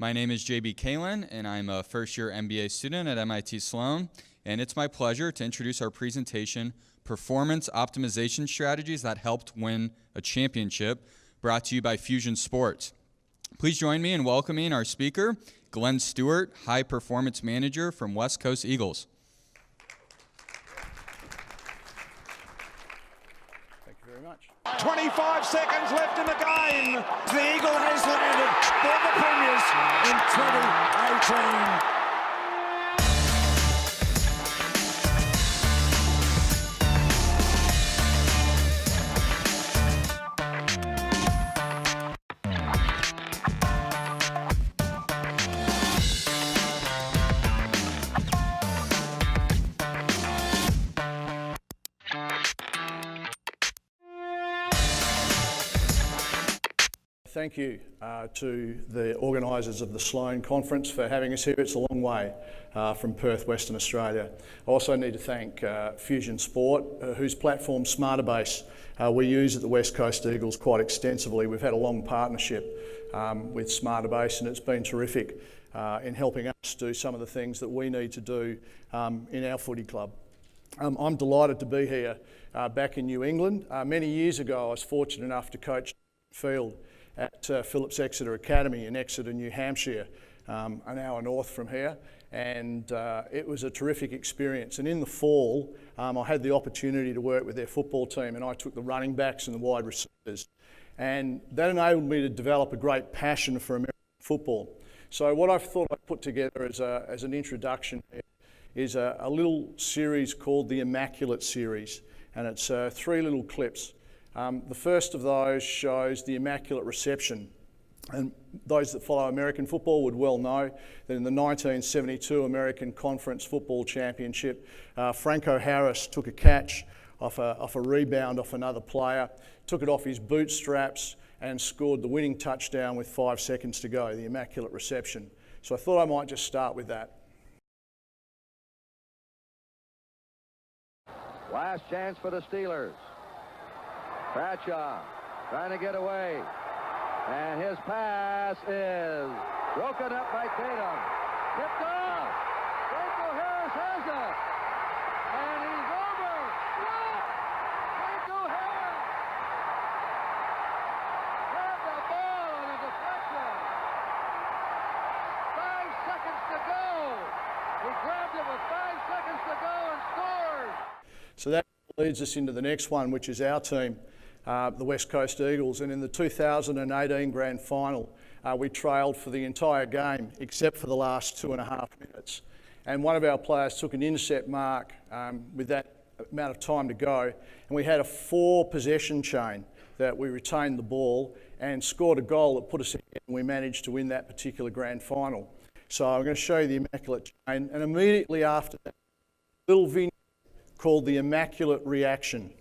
My name is JB Kalin, and I'm a first-year MBA student at MIT Sloan, and it's my pleasure to introduce our presentation, Performance Optimization Strategies That Helped Win a Championship, brought to you by Fusion Sports. Please join me in welcoming our speaker, Glenn Stewart, High Performance Manager from West Coast Eagles. Thank you very much. 25 seconds left in the game. The Eagle has landed for the Premiers in 2018. Thank you to the organisers of the Sloan Conference for having us here. It's a long way from Perth, Western Australia. I also need to thank Fusion Sport, whose platform Smartabase we use at the West Coast Eagles quite extensively. We've had a long partnership with Smartabase, and it's been terrific in helping us do some of the things that we need to do in our footy club. I'm delighted to be here back in New England. Many years ago I was fortunate enough to coach field at Phillips Exeter Academy in Exeter, New Hampshire, an hour north from here, and it was a terrific experience. And in the fall, I had the opportunity to work with their football team, and I took the running backs and the wide receivers, and that enabled me to develop a great passion for American football. So what I thought I'd put together as an introduction is a little series called the Immaculate series, and it's 3 little clips. The first of those shows the Immaculate Reception, and those that follow American football would well know that in the 1972 American Conference Football Championship, Franco Harris took a catch off a rebound off another player, took it off his bootstraps and scored the winning touchdown with 5 seconds to go, the Immaculate Reception. So I thought I might just start with that. Last chance for the Steelers. Bradshaw trying to get away, and his pass is broken up by Tatum. Tipped off. Franco Harris has it, and he's over. What? Franco Harris grabbed the ball on a deflection. 5 seconds to go. He grabbed it with 5 seconds to go and scored. So that leads us into the next one, which is our team. The West Coast Eagles, and in the 2018 Grand Final we trailed for the entire game except for the last 2.5 minutes, and one of our players took an intercept mark with that amount of time to go, and we had a 4 possession chain that we retained the ball and scored a goal that put us ahead, and we managed to win that particular Grand Final. So I'm going to show you the Immaculate chain, and immediately after that, a little vignette called the Immaculate Reaction.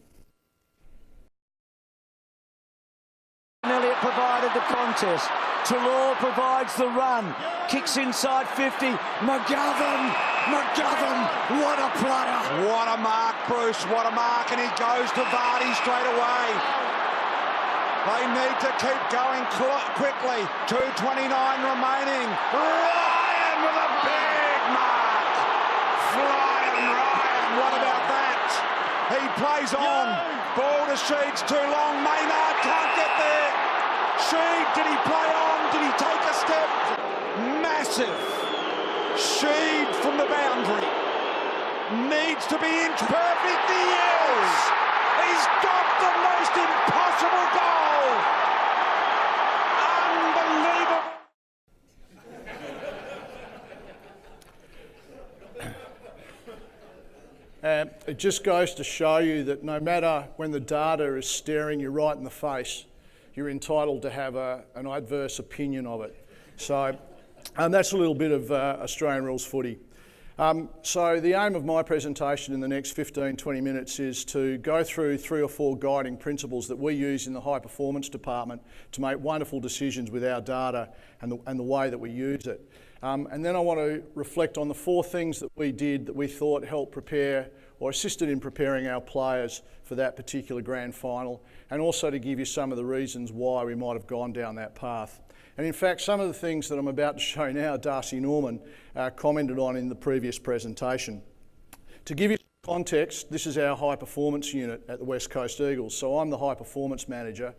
Elliott provided the contest. Talor provides the run. Kicks inside 50. McGovern, what a player. What a mark, Bruce, what a mark, and he goes to Vardy straight away. They need to keep going quickly. 2:29 remaining. Ryan with a big mark. Ryan, what about that? He plays on. Ball to Sheeds, too long. Maynard can't get there. Sheed, did he play on? Did he take a step? Massive. Sheed from the boundary. Needs to be inch perfect. He is. He's got the most impossible goal. Unbelievable. It just goes to show you that no matter when the data is staring you right in the face, you're entitled to have an adverse opinion of it. So that's a little bit of Australian rules footy. So the aim of my presentation in the next 15-20 minutes is to go through 3 or 4 guiding principles that we use in the high performance department to make wonderful decisions with our data and the way that we use it. And then I want to reflect on the 4 things that we did that we thought helped prepare or assisted in preparing our players for that particular grand final, and also to give you some of the reasons why we might have gone down that path. And in fact, some of the things that I'm about to show now, Darcy Norman commented on in the previous presentation. To give you some context, this is our high performance unit at the West Coast Eagles. So I'm the high performance manager.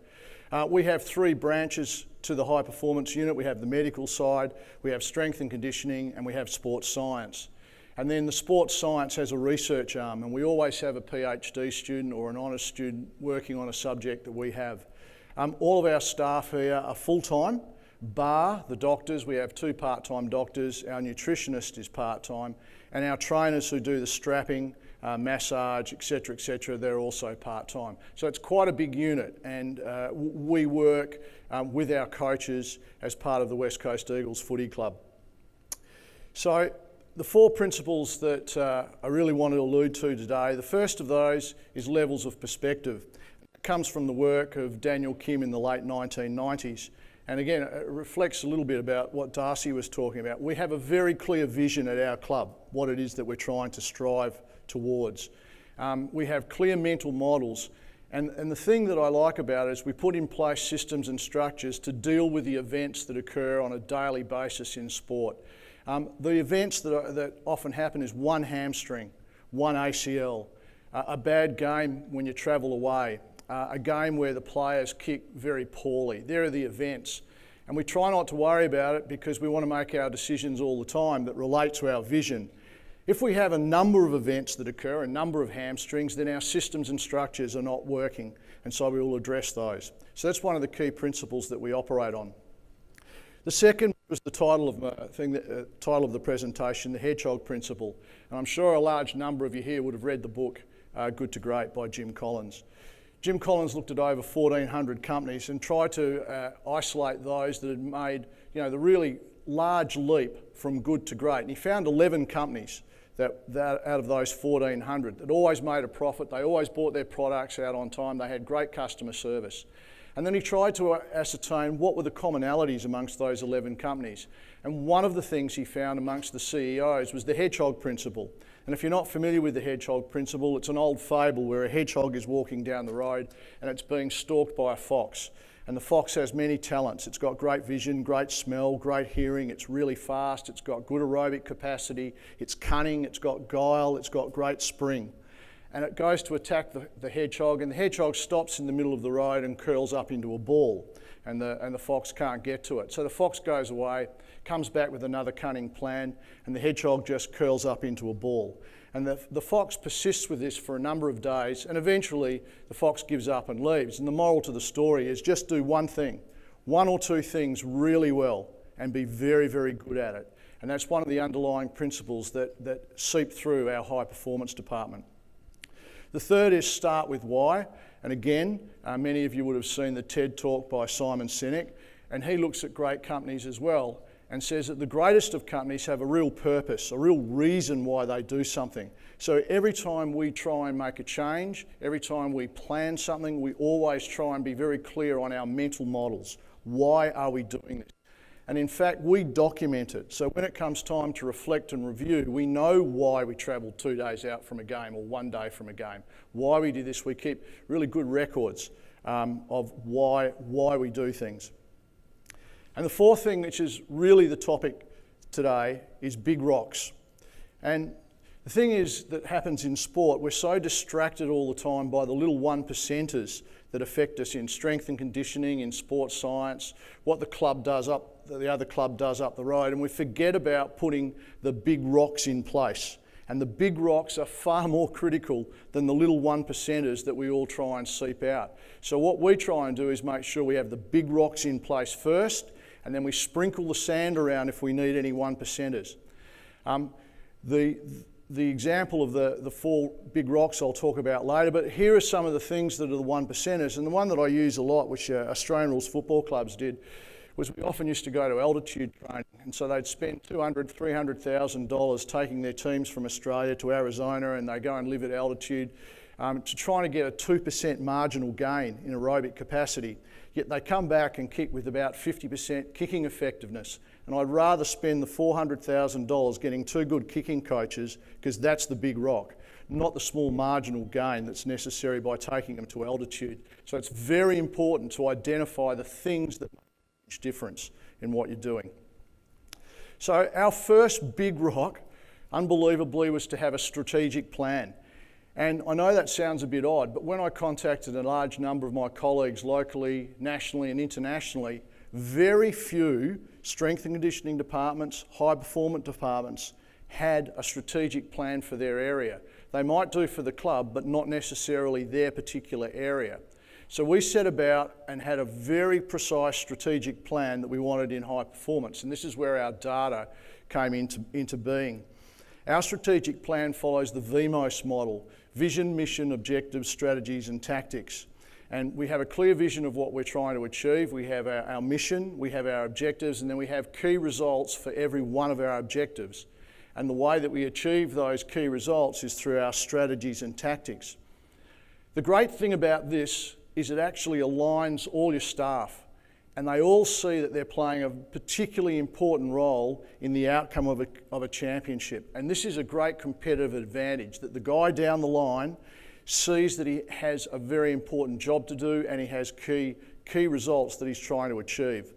We have 3 branches to the high performance unit. We have the medical side, we have strength and conditioning, and we have sports science. And then the sports science has a research arm, and we always have a PhD student or an honours student working on a subject that we have. All of our staff here are full-time, bar the doctors. We have 2 part-time doctors, our nutritionist is part-time, and our trainers who do the strapping, massage, etc., they're also part-time. So it's quite a big unit, and we work with our coaches as part of the West Coast Eagles Footy Club. So the 4 principles that I really want to allude to today, the first of those is levels of perspective. It comes from the work of Daniel Kim in the late 1990s. And again, it reflects a little bit about what Darcy was talking about. We have a very clear vision at our club, what it is that we're trying to strive towards. We have clear mental models. And the thing that I like about it is we put in place systems and structures to deal with the events that occur on a daily basis in sport. The events that often happen is one hamstring, one ACL, a bad game when you travel away, a game where the players kick very poorly. There are the events. And we try not to worry about it because we want to make our decisions all the time that relate to our vision. If we have a number of events that occur, a number of hamstrings, then our systems and structures are not working, and so we will address those. So that's one of the key principles that we operate on. The second was the title of the presentation, the Hedgehog Principle. And I'm sure a large number of you here would have read the book Good to Great by Jim Collins. Jim Collins looked at over 1,400 companies and tried to isolate those that had made the really large leap from good to great. And he found 11 companies that out of those 1,400 that always made a profit. They always bought their products out on time. They had great customer service. And then he tried to ascertain what were the commonalities amongst those 11 companies. And one of the things he found amongst the CEOs was the Hedgehog Principle. And if you're not familiar with the Hedgehog Principle, it's an old fable where a hedgehog is walking down the road and it's being stalked by a fox. And the fox has many talents. It's got great vision, great smell, great hearing, it's really fast, it's got good aerobic capacity, it's cunning, it's got guile, it's got great spring. And it goes to attack the hedgehog, and the hedgehog stops in the middle of the road and curls up into a ball, and the fox can't get to it. So the fox goes away, comes back with another cunning plan, and the hedgehog just curls up into a ball. And the fox persists with this for a number of days, and eventually the fox gives up and leaves. And the moral to the story is just do one thing, 1 or 2 things really well, and be very, very good at it. And that's one of the underlying principles that seep through our high performance department. The third is start with why. And again, many of you would have seen the TED Talk by Simon Sinek, and he looks at great companies as well and says that the greatest of companies have a real purpose, a real reason why they do something. So every time we try and make a change, every time we plan something, we always try and be very clear on our mental models. Why are we doing this? And in fact, we document it. So when it comes time to reflect and review, we know why we travelled 2 days out from a game or 1 day from a game. Why we do this. We keep really good records of why we do things. And the fourth thing, which is really the topic today, is big rocks. And the thing is that happens in sport, we're so distracted all the time by the little 1%ers that affect us in strength and conditioning, in sports science, what the other club does up the road, and we forget about putting the big rocks in place. And the big rocks are far more critical than the little 1%ers that we all try and seep out. So what we try and do is make sure we have the big rocks in place first, and then we sprinkle the sand around if we need any 1%ers. The example of the 4 big rocks I'll talk about later, but here are some of the things that are the 1%ers. And the one that I use a lot, which Australian rules football clubs did, was we often used to go to altitude training. And so they'd spend $200,000, $300,000 taking their teams from Australia to Arizona, and they go and live at altitude to try to get a 2% marginal gain in aerobic capacity. Yet they come back and kick with about 50% kicking effectiveness. And I'd rather spend the $400,000 getting 2 good kicking coaches, because that's the big rock, not the small marginal gain that's necessary by taking them to altitude. So it's very important to identify the things that make a huge difference. in what you're doing. So our first big rock, unbelievably, was to have a strategic plan. And I know that sounds a bit odd, but when I contacted a large number of my colleagues locally, nationally and internationally, very few strength and conditioning departments, high performance departments had a strategic plan for their area. They might do for the club, but not necessarily their particular area. So we set about and had a very precise strategic plan that we wanted in high performance, and this is where our data came into being. Our strategic plan follows the VMOS model: vision, mission, objectives, strategies and tactics. And we have a clear vision of what we're trying to achieve. We have our mission, we have our objectives, and then we have key results for every one of our objectives. And the way that we achieve those key results is through our strategies and tactics. The great thing about this is it actually aligns all your staff, and they all see that they're playing a particularly important role in the outcome of a championship. And this is a great competitive advantage, that the guy down the line sees that he has a very important job to do and he has key results that he's trying to achieve.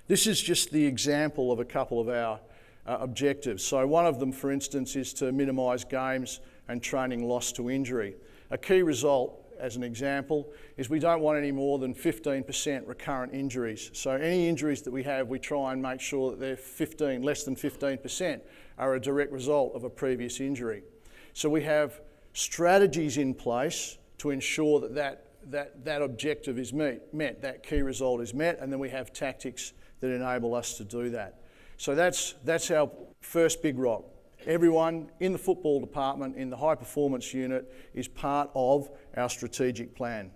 This is just the example of a couple of our objectives. So one of them, for instance, is to minimise games and training loss to injury. A key result, as an example, is we don't want any more than 15% recurrent injuries. So any injuries that we have, we try and make sure that they're less than 15% are a direct result of a previous injury. So we have strategies in place to ensure that objective is met, that key result is met, and then we have tactics that enable us to do that. So that's our first big rock. Everyone in the football department, in the high performance unit, is part of our strategic plan.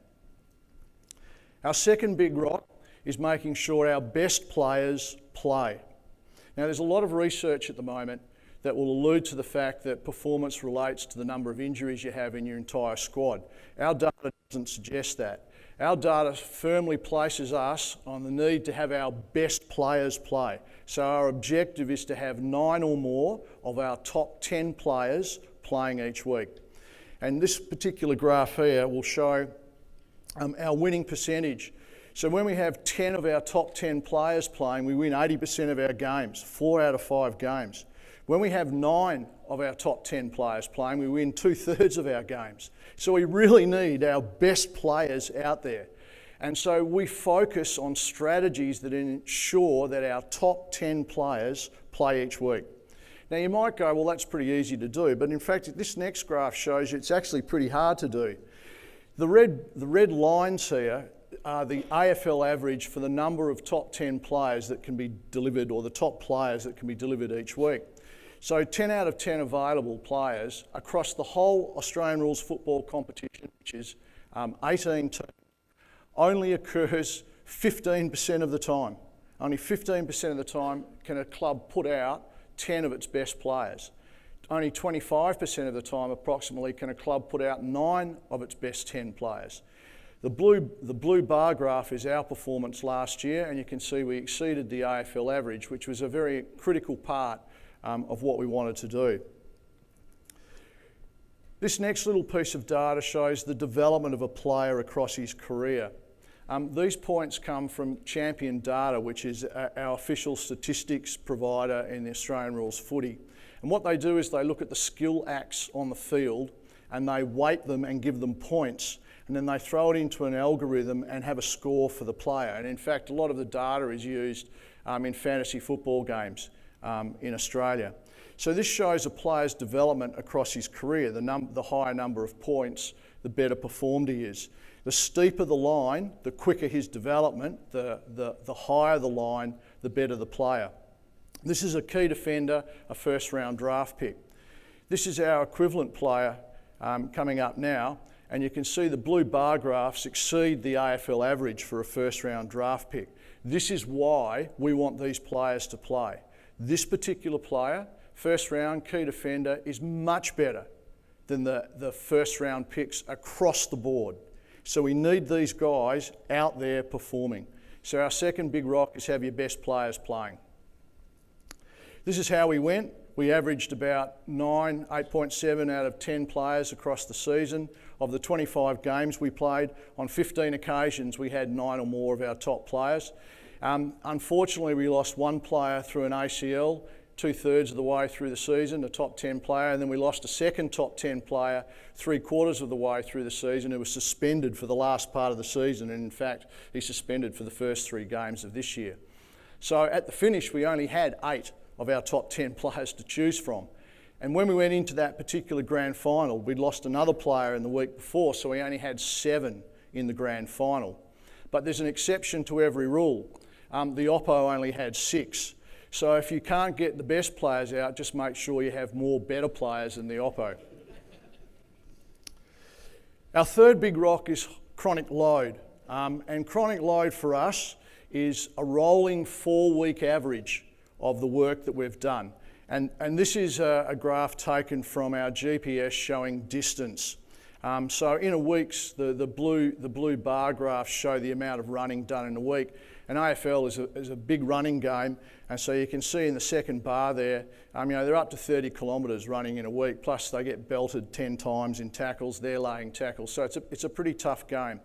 Our second big rock is making sure our best players play. Now, there's a lot of research at the moment that will allude to the fact that performance relates to the number of injuries you have in your entire squad. Our data doesn't suggest that. Our data firmly places us on the need to have our best players play. So our objective is to have 9 or more of our top 10 players playing each week. And this particular graph here will show our winning percentage. So when we have 10 of our top 10 players playing, we win 80% of our games, 4 out of 5 games. When we have 9 of our top 10 players playing, we win 2/3 of our games. So we really need our best players out there. And so we focus on strategies that ensure that our top 10 players play each week. Now you might go, well, that's pretty easy to do, but in fact this next graph shows you it's actually pretty hard to do. The red lines here are the AFL average for the number of top 10 players that can be delivered, or the top players that can be delivered each week. So 10 out of 10 available players across the whole Australian rules football competition, which is 18 teams, only occurs 15% of the time. Only 15% of the time can a club put out 10 of its best players. Only 25% of the time, approximately, can a club put out 9 of its best 10 players. The blue bar graph is our performance last year, and you can see we exceeded the AFL average, which was a very critical part of what we wanted to do. This next little piece of data shows the development of a player across his career. These points come from Champion Data, which is our official statistics provider in the Australian Rules footy. And what they do is they look at the skill acts on the field and they weight them and give them points, and then they throw it into an algorithm and have a score for the player. And in fact, a lot of the data is used in fantasy football games in Australia. So this shows a player's development across his career. The higher number of points, the better performed he is. The steeper the line, the quicker his development, the higher the line, the better the player. This is a key defender, a first round draft pick. This is our equivalent player coming up now, and you can see the blue bar graphs exceed the AFL average for a first round draft pick. This is why we want these players to play. This particular player, first round key defender, is much better than the first round picks across the board. So we need these guys out there performing. So our second big rock is have your best players playing. This is how we went. We averaged about 8.7 out of 10 players across the season. Of the 25 games we played, on 15 occasions we had 9 or more of our top players. Unfortunately, we lost one player through an ACL, 2/3 of the way through the season, a top 10 player, and then we lost a second top 10 player 3/4 of the way through the season who was suspended for the last part of the season, and in fact he's suspended for the first 3 games of this year. So at the finish we only had 8 of our top 10 players to choose from, and when we went into that particular grand final we'd lost another player in the week before, so we only had 7 in the grand final. But there's an exception to every rule. The Oppo only had 6. So if you can't get the best players out, just make sure you have more better players than the Oppo. Our third big rock is chronic load. And chronic load for us is a rolling 4-week average of the work that we've done. And this is a graph taken from our GPS showing distance. So in a week's, the blue bar graphs show the amount of running done in a week. And AFL is a big running game, and so you can see in the second bar there, they're up to 30 kilometres running in a week, plus they get belted 10 times in tackles, they're laying tackles, so it's a pretty tough game.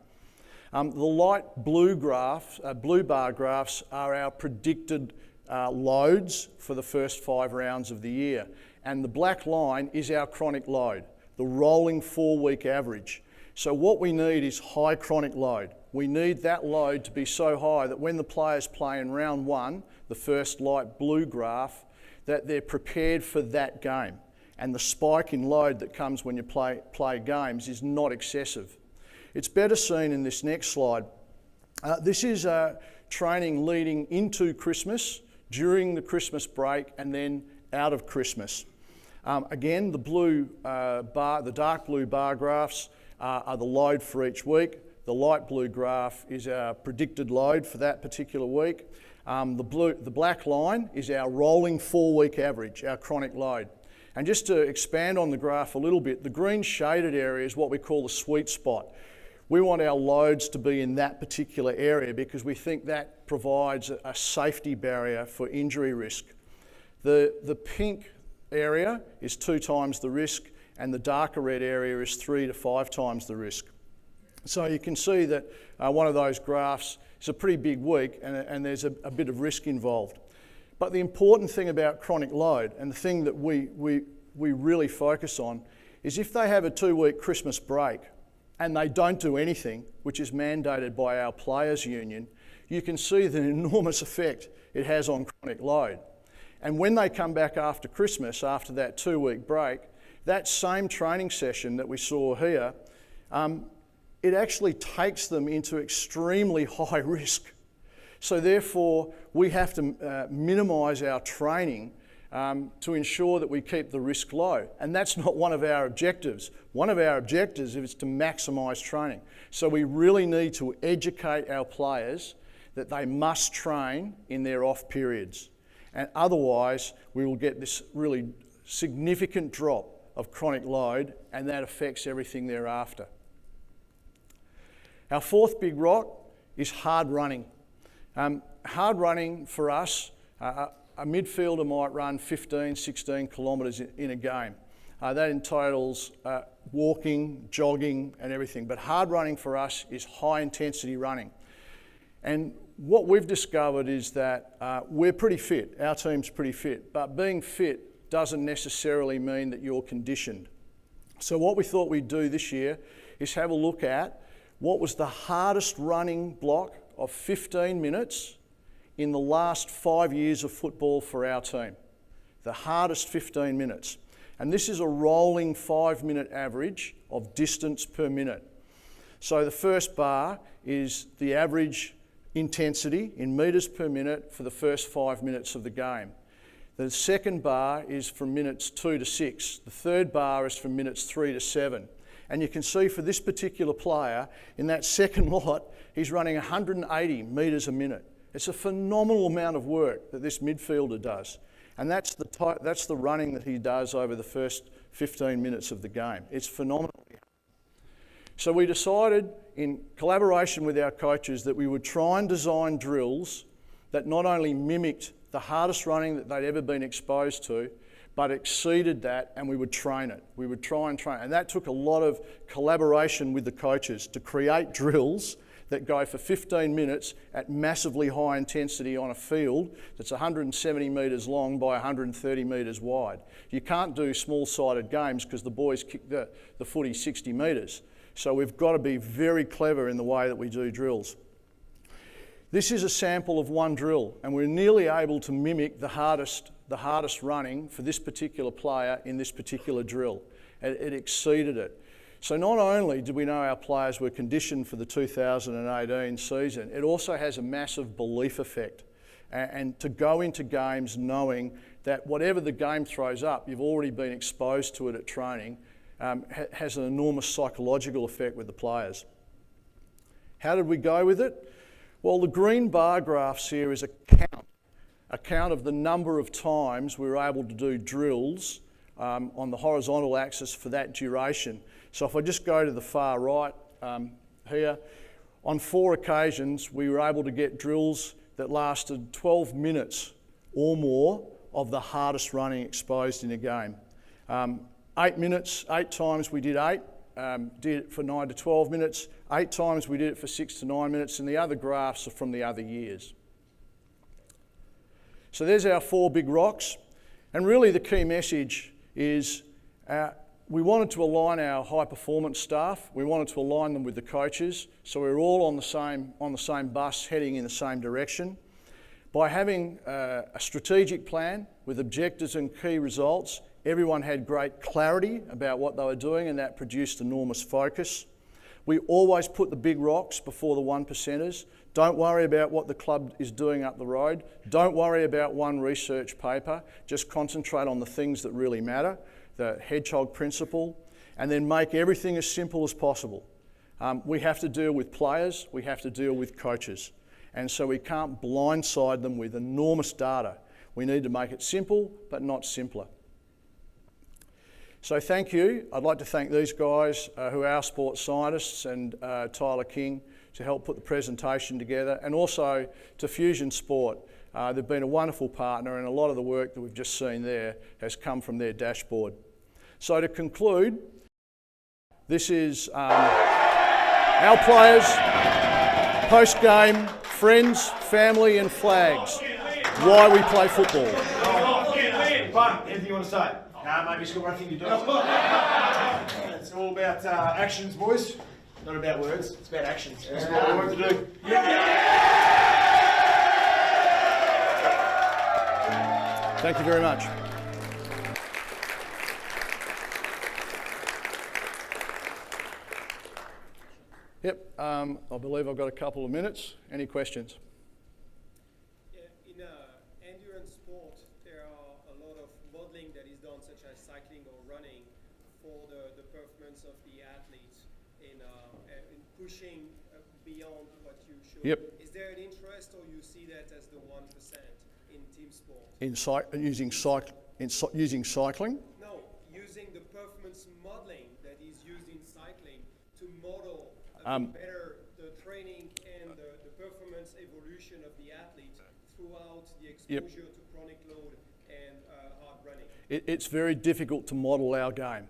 The light blue bar graphs are our predicted loads for the first 5 rounds of the year, and the black line is our chronic load, the rolling 4-week average. So what we need is high chronic load. We need that load to be so high that when the players play in round 1, the first light blue graph, that they're prepared for that game. And the spike in load that comes when you play games is not excessive. It's better seen in this next slide. This is training leading into Christmas, during the Christmas break, and then out of Christmas. Again, the dark blue bar graphs are the load for each week. The light blue graph is our predicted load for that particular week. The black line is our rolling 4-week average, our chronic load. And just to expand on the graph a little bit, the green shaded area is what we call the sweet spot. We want our loads to be in that particular area because we think that provides a safety barrier for injury risk. The pink area is 2 times the risk, and the darker red area is 3 to 5 times the risk. So you can see that one of those graphs is a pretty big week, and there's a bit of risk involved. But the important thing about chronic load, and the thing that we really focus on, is if they have a 2-week Christmas break and they don't do anything, which is mandated by our players' union, you can see the enormous effect it has on chronic load. And when they come back after Christmas, after that 2-week break, that same training session that we saw here, it actually takes them into extremely high risk. So therefore, we have to minimise our training to ensure that we keep the risk low. And that's not one of our objectives. One of our objectives is to maximise training. So we really need to educate our players that they must train in their off periods. And otherwise, we will get this really significant drop of chronic load, and that affects everything thereafter. Our fourth big rock is hard running. Hard running for us, a midfielder might run 15, 16 kilometres in a game. That entitles walking, jogging and everything. But hard running for us is high intensity running. And what we've discovered is that we're pretty fit, our team's pretty fit, but being fit doesn't necessarily mean that you're conditioned. So what we thought we'd do this year is have a look at what was the hardest running block of 15 minutes in the last 5 years of football for our team. The hardest 15 minutes. And this is a rolling 5-minute average of distance per minute. So the first bar is the average intensity in metres per minute for the first 5 minutes of the game. The second bar is from minutes 2 to 6. The third bar is from minutes 3 to 7. And you can see for this particular player, in that second lot, he's running 180 metres a minute. It's a phenomenal amount of work that this midfielder does. And that's the running that he does over the first 15 minutes of the game. It's phenomenal. So we decided, in collaboration with our coaches, that we would try and design drills that not only mimicked the hardest running that they'd ever been exposed to, but exceeded that, and we would train it. We would try and train. And that took a lot of collaboration with the coaches to create drills that go for 15 minutes at massively high intensity on a field that's 170 metres long by 130 metres wide. You can't do small-sided games because the boys kick the footy 60 metres. So we've got to be very clever in the way that we do drills. This is a sample of one drill, and we're nearly able to mimic the hardest running for this particular player in this particular drill. It exceeded it. So not only did we know our players were conditioned for the 2018 season, it also has a massive belief effect. And to go into games knowing that whatever the game throws up, you've already been exposed to it at training, has an enormous psychological effect with the players. How did we go with it? Well, the green bar graphs here is a count of the number of times we were able to do drills on the horizontal axis for that duration. So if I just go to the far right here, on 4 occasions we were able to get drills that lasted 12 minutes or more of the hardest running exposed in a game. 8 minutes, 8 times we did 8. Did it for 9 to 12 minutes. 8 times we did it for 6 to 9 minutes, and the other graphs are from the other years. So there's our 4 big rocks, and really the key message is we wanted to align our high performance staff. We wanted to align them with the coaches, so we were all on the same bus heading in the same direction. By having a strategic plan with objectives and key results, everyone had great clarity about what they were doing, and that produced enormous focus. We always put the big rocks before the 1%ers. Don't worry about what the club is doing up the road. Don't worry about one research paper. Just concentrate on the things that really matter, the Hedgehog Principle, and then make everything as simple as possible. We have to deal with players, we have to deal with coaches, and so we can't blindside them with enormous data. We need to make it simple, but not simpler. So thank you. I'd like to thank these guys who are our sports scientists, and Tyler King to help put the presentation together, and also to Fusion Sport. They've been a wonderful partner, and a lot of the work that we've just seen there has come from their dashboard. So to conclude, this is our players, post-game, friends, family and flags, why we play football. Fun. Anything you want to say? Maybe it's got one thing to do. It's all about actions, boys. Not about words. It's about actions. That's what we want to do. Thank you very much. Yep, I believe I've got a couple of minutes. Any questions? In endurance sport, there are a lot of modeling that is done, such as cycling or running, for the performance of the athletes in pushing beyond what you showed. Yep. Is there an interest, or you see that as the 1% in team sport? Using cycling? No, using the performance modeling that is used in cycling to model better the training and the performance evolution of the athlete throughout the exposure to chronic load and hard running. It's very difficult to model our game.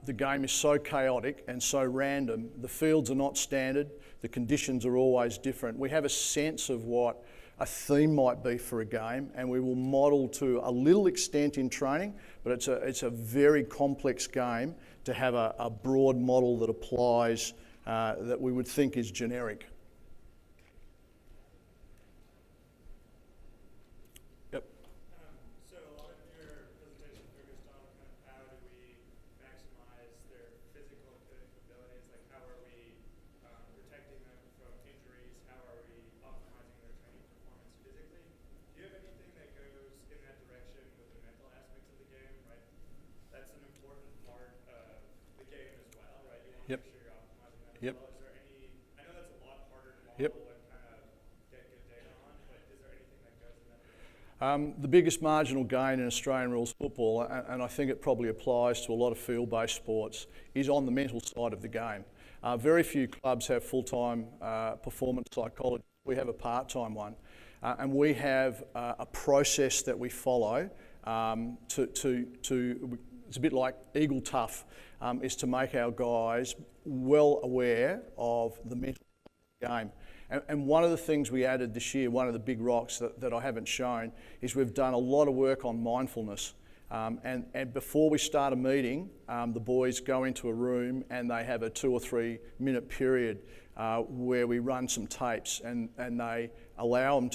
The game is so chaotic and so random. The fields are not standard. The conditions are always different. We have a sense of what a theme might be for a game, and we will model to a little extent in training, but it's a very complex game to have a broad model that applies that we would think is generic. Yep. So a lot of your presentation focused on kind of how do we maximize their physical abilities, like how are we protecting them from injuries, how are we optimizing their training performance physically. Do you have anything that goes in that direction with the mental aspects of the game, right? That's an important part of the game as well, right? You want to make sure you're optimizing that as well. Is there any, I know that's a lot harder to model and kind of get good data on, but is there anything that goes in that direction? The biggest marginal gain in Australian rules football, and I think it probably applies to a lot of field-based sports, is on the mental side of the game. Very few clubs have full-time performance psychologists. We have a part-time one, and we have a process that we follow it's a bit like Eagle Tough, is to make our guys well aware of the mental game. And one of the things we added this year, one of the big rocks that I haven't shown, is we've done a lot of work on mindfulness. And before we start a meeting, the boys go into a room and they have a 2 or 3 minute period where we run some tapes, and they allow them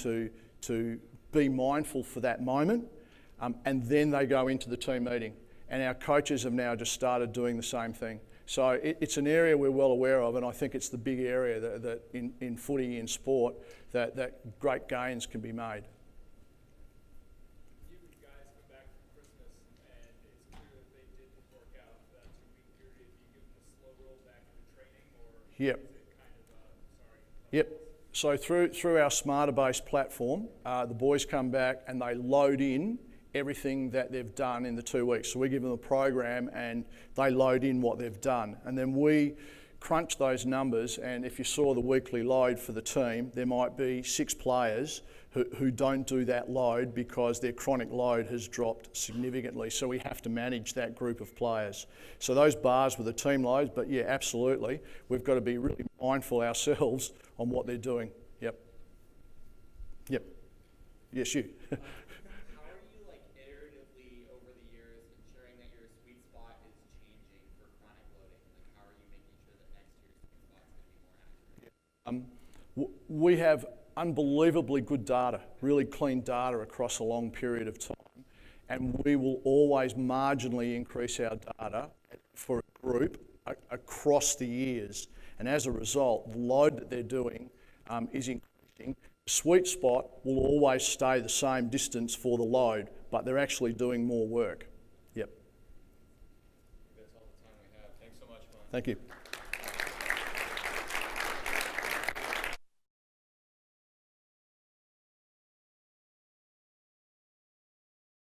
to be mindful for that moment, and then they go into the team meeting. And our coaches have now just started doing the same thing. So it's an area we're well aware of, and I think it's the big area that in footy, in sport, that great gains can be made. You guys come back from Christmas, and it's clear that they didn't work out for that 2-week period. Do you give them a slow roll back into training, or Yep. is it kind of, Yep. So through our Smartabase platform, the boys come back and they load in everything that they've done in the 2 weeks. So we give them a program and they load in what they've done. And then we crunch those numbers, and if you saw the weekly load for the team, there might be 6 players who don't do that load because their chronic load has dropped significantly. So we have to manage that group of players. So those bars were the team loads, but yeah, absolutely. We've got to be really mindful ourselves on what they're doing. Yep. Yep. Yes, you. How are you, like, iteratively over the years ensuring that your sweet spot is changing for chronic loading? Like, how are you making sure that next year's sweet spot is going to be more accurate? We have unbelievably good data, really clean data across a long period of time, and we will always marginally increase our data for a group across the years. And as a result, the load that they're doing is increasing. The sweet spot will always stay the same distance for the load, but they're actually doing more work. Yep. That's all the time we have. Thanks so much, Glenn. Thank you.